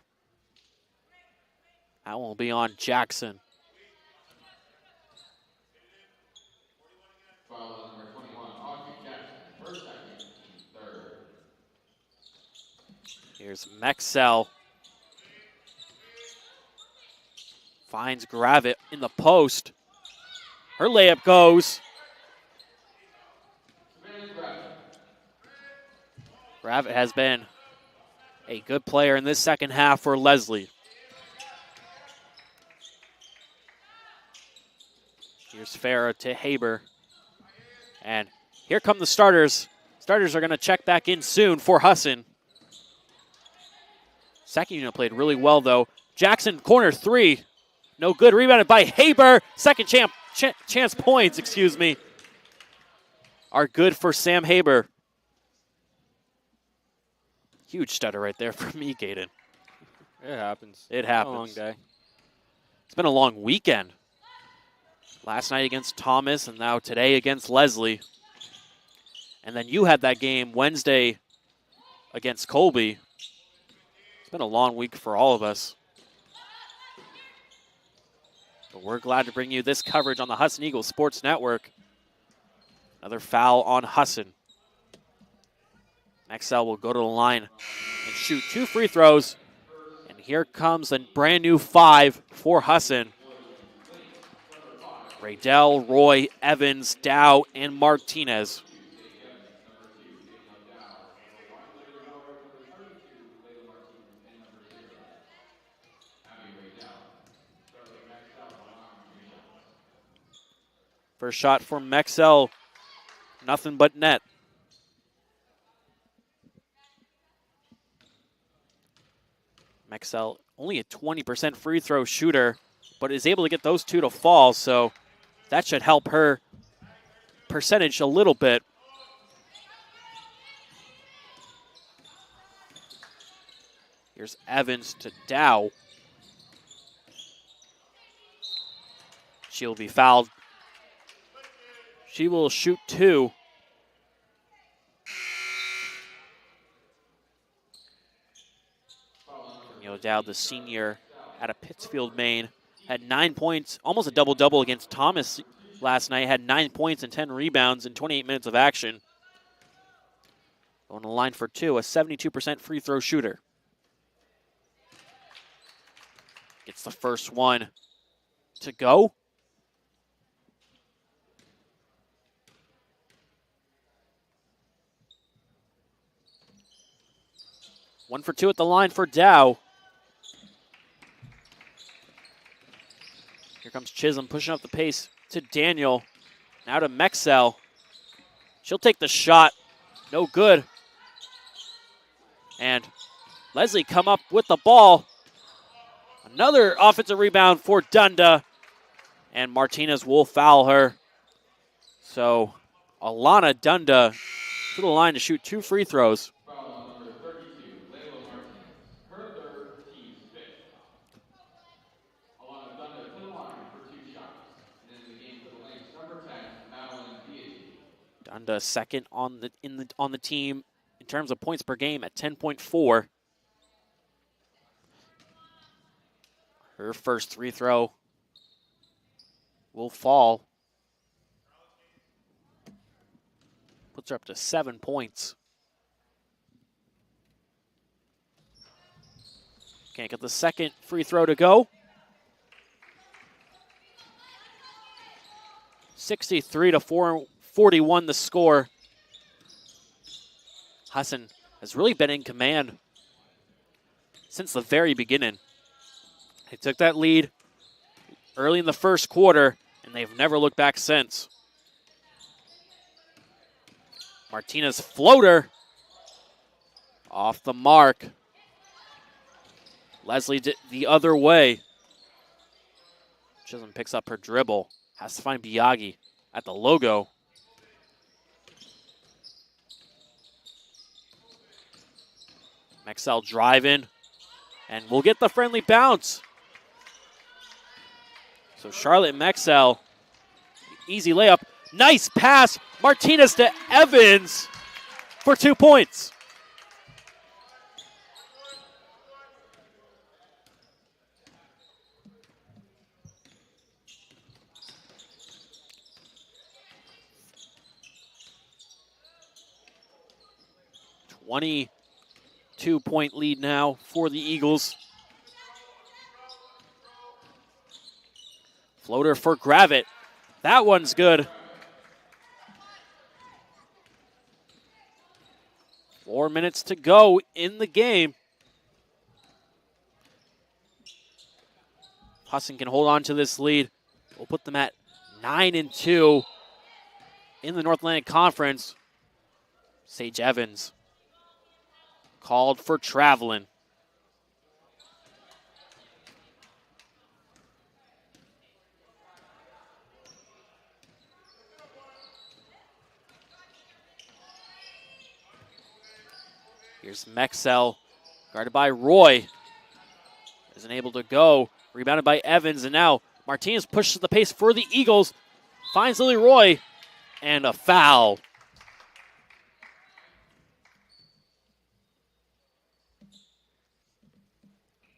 That will be on Jackson. Foul number 21, Audrey Jackson, her second, team third. Here's Mexel. Finds Gravitt in the post. Her layup goes. Gravitt has been a good player in this second half for Lesley. Here's Farah to Haber. And here come the starters. Starters are going to check back in soon for Husson. Second unit played really well, though. Jackson, corner three. No good. Rebounded by Haber. Second chance points, are good for Sam Haber. Huge stutter right there for me, Gaden. It happens. It happens. A long day. It's been a long weekend. Last night against Thomas and now today against Lesley. And then you had that game Wednesday against Colby. It's been a long week for all of us. But we're glad to bring you this coverage on the Husson Eagles Sports Network. Another foul on Husson. Mexel will go to the line and shoot 2 free throws. And here comes a brand new 5 for Husson. Raydell, Roy, Evans, Dow, and Martinez. First shot for Mexel, nothing but net. Mexel, only a 20% free throw shooter, but is able to get those 2 to fall, so that should help her percentage a little bit. Here's Evans to Dow. She'll be fouled. She will shoot 2. Dowd, the senior out of Pittsfield, Maine, had 9 points, almost a double-double against Thomas last night. Had 9 points and 10 rebounds in 28 minutes of action. Going to the line for 2, a 72% free throw shooter. Gets the first one to go. One for 2 at the line for Dow. Here comes Chisholm pushing up the pace to Daniel. Now to Mexel. She'll take the shot. No good. And Lesley come up with the ball. Another offensive rebound for Dunda. And Martinez will foul her. So Alana Dunda to the line to shoot 2 free throws. Dunda second on the team in terms of points per game at 10.4. Her first free throw will fall. Puts her up to 7 points. Can't get the second free throw to go. 63-41 the score. Husson has really been in command since the very beginning. They took that lead early in the first quarter, and they've never looked back since. Martinez floater off the mark. Lesley did the other way. Chisholm picks up her dribble. Has to find Biagi at the logo. Mexel driving, and we'll get the friendly bounce. So Charlotte Mexel, easy layup. Nice pass, Martinez to Evans for 2 points. Two-point lead now for the Eagles. Floater for Gravitt. That one's good. 4 minutes to go in the game. Husson can hold on to this lead. We'll put them at 9-2 in the North Atlantic Conference. Sage Evans called for traveling. Here's Mexel, guarded by Roy. Isn't able to go. Rebounded by Evans, and now Martinez pushes the pace for the Eagles. Finds Lily Roy, and a foul.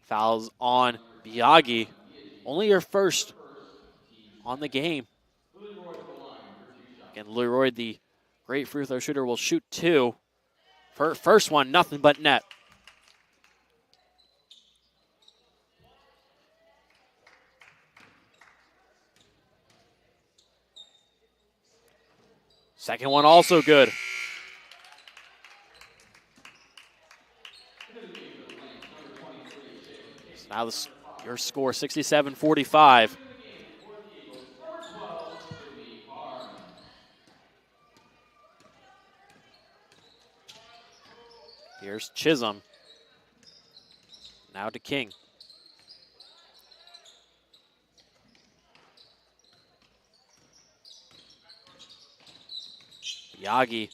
Fouls on Biagi. Only her first on the game. Again, Lily Roy, the great free throw shooter, will shoot 2. First one, nothing but net. Second one also good. So now your score 67-45. Here's Chisholm. Now to King. Biagi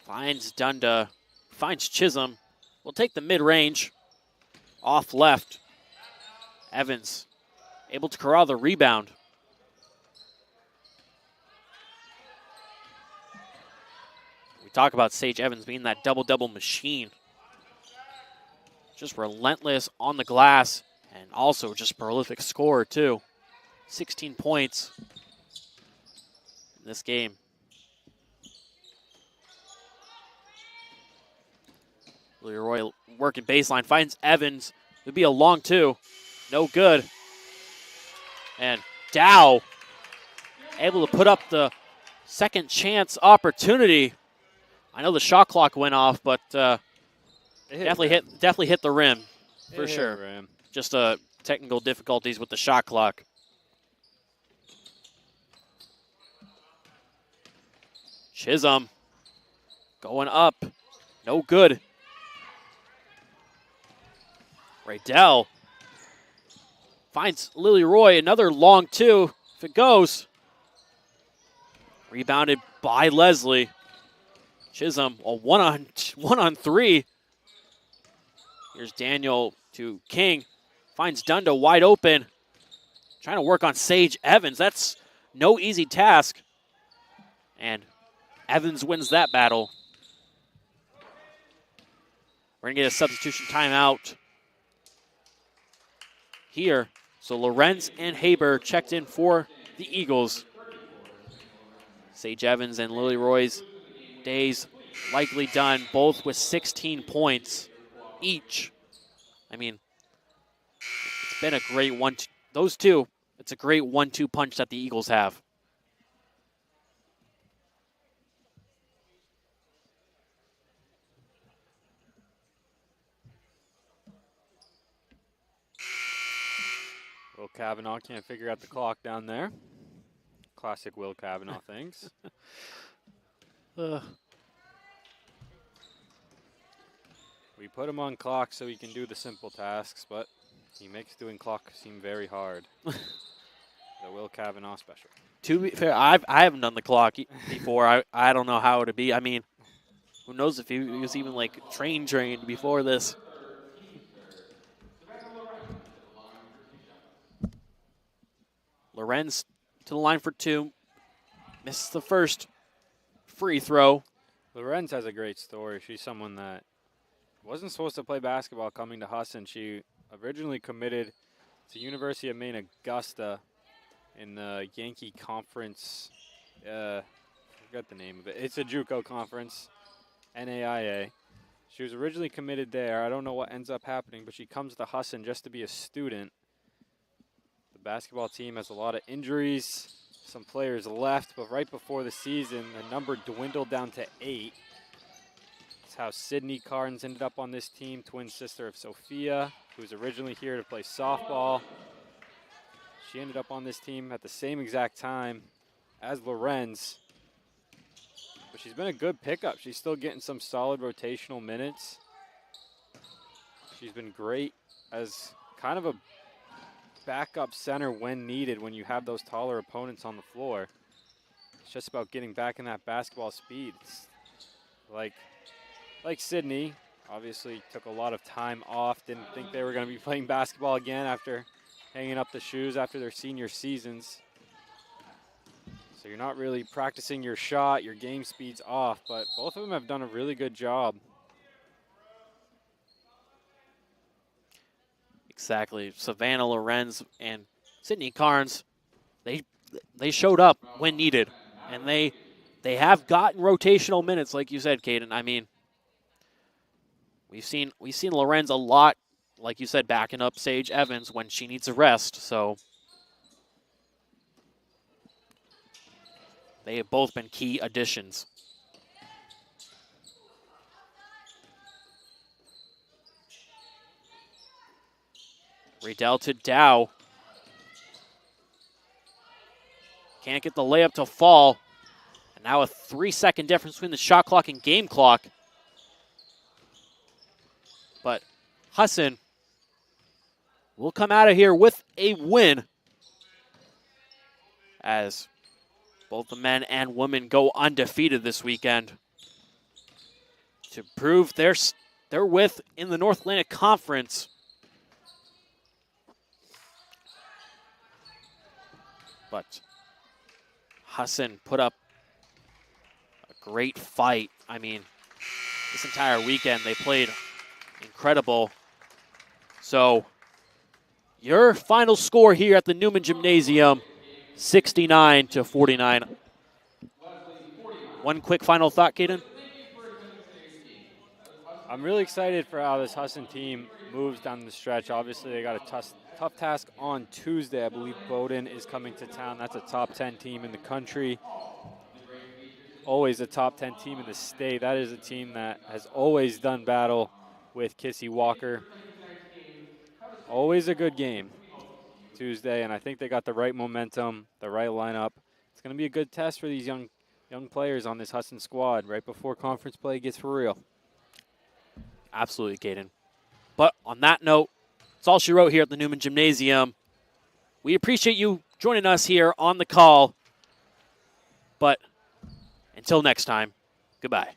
finds Dunda, finds Chisholm. Will take the mid-range. Off left. Evans able to corral the rebound. We talk about Sage Evans being that double-double machine. Just relentless on the glass and also just prolific scorer too. 16 points in this game. Leroy working baseline, finds Evans. It would be a long 2. No good. And Dow able to put up the second chance opportunity. I know the shot clock went off, but definitely hit the rim for sure. Rim. Just technical difficulties with the shot clock. Chisholm going up, no good. Raydell finds Lily Roy, another long 2 if it goes. Rebounded by Lesley. Chisholm, a one on 3. Here's Daniel to King. Finds Dunda wide open. Trying to work on Sage Evans. That's no easy task. And Evans wins that battle. We're going to get a substitution timeout here. So Lorenz and Haber checked in for the Eagles. Sage Evans and Lily Roy's days likely done, both with 16 points each. I mean, it's been a great one. Those two, it's a great 1-2 punch that the Eagles have. Will Kavanaugh can't figure out the clock down there. Classic Will Kavanaugh things. We put him on clock so he can do the simple tasks, but he makes doing clock seem very hard. The Will Kavanaugh special. To be fair, I haven't done the clock before. I don't know how it would be. I mean, who knows if he was even like trained before this. Lorenz to the line for two. Misses the first free throw. Lorenz has a great story. She's someone that wasn't supposed to play basketball coming to Husson. She originally committed to University of Maine, Augusta in the Yankee Conference. I forgot the name of it. It's a JUCO conference, NAIA. She was originally committed there. I don't know what ends up happening, but she comes to Husson just to be a student. The basketball team has a lot of injuries. Some players left, but right before the season, the number dwindled down to 8. That's how Sydney Carnes ended up on this team, twin sister of Sophia, who was originally here to play softball. She ended up on this team at the same exact time as Lorenz. But she's been a good pickup. She's still getting some solid rotational minutes. She's been great as kind of a backup center when needed, when you have those taller opponents on the floor. It's just about getting back in that basketball speed. It's like Sydney, obviously took a lot of time off, didn't think they were going to be playing basketball again after hanging up the shoes after their senior seasons. So you're not really practicing your shot, your game speed's off, but both of them have done a really good job. Exactly. Savannah Lorenz and Sydney Carnes, they showed up when needed, and they have gotten rotational minutes, like you said, Caden. I mean, we've seen Lorenz a lot, like you said, backing up Sage Evans when she needs a rest. So they have both been key additions. Riedel to Dow. Can't get the layup to fall. And now a 3-second difference between the shot clock and game clock. But Husson will come out of here with a win, as both the men and women go undefeated this weekend to prove their width in the North Atlantic Conference. But Husson put up a great fight. I mean, this entire weekend they played incredible. So your final score here at the Newman Gymnasium, 69-49. One quick final thought, Caden? I'm really excited for how this Husson team moves down the stretch. Obviously, they got a tough task on Tuesday. I believe Bowdoin is coming to town. That's a top 10 team in the country. Always a top 10 team in the state. That is a team that has always done battle with Kissy Walker. Always a good game Tuesday, and I think they got the right momentum, the right lineup. It's going to be a good test for these young players on this Husson squad right before conference play gets for real. Absolutely, Caden. But on that note, that's all she wrote here at the Newman Gymnasium. We appreciate you joining us here on the call. But until next time, goodbye.